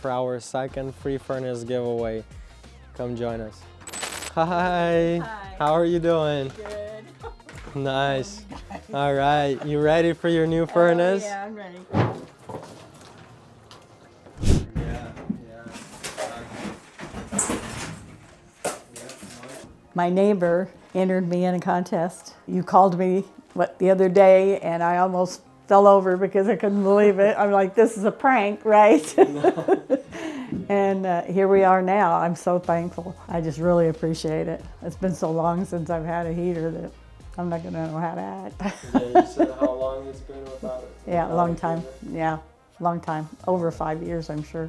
for our second free furnace giveaway. Come join us. Hi. Hi. How are you doing? Good. Nice. All right. You ready for your new furnace? Oh, yeah, I'm ready. My neighbor entered me in a contest. You called me the other day, and I almost fell over because I couldn't believe it. I'm like, this is a prank, right? And here we are now. I'm so thankful. I just really appreciate it. It's been so long since I've had a heater that I'm not going to know how to act. Yeah, you said how long it's been without it? Yeah, a long time. Yeah, long time. Over 5 years, I'm sure.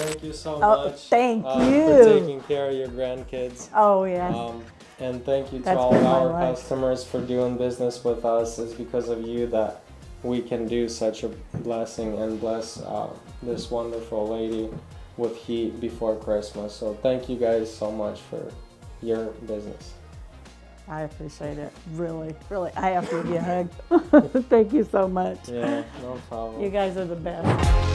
Thank you so Oh, much. thank For you. taking care of your grandkids. Oh, yeah. And thank you to That's all been of my our life. customers for doing business with us. It's because of you that we can do such a blessing and bless this wonderful lady with heat before Christmas. So thank you guys so much for your business. I appreciate it. Really, really. I have to give you a hug. Thank you so much. Yeah, no problem. You guys are the best.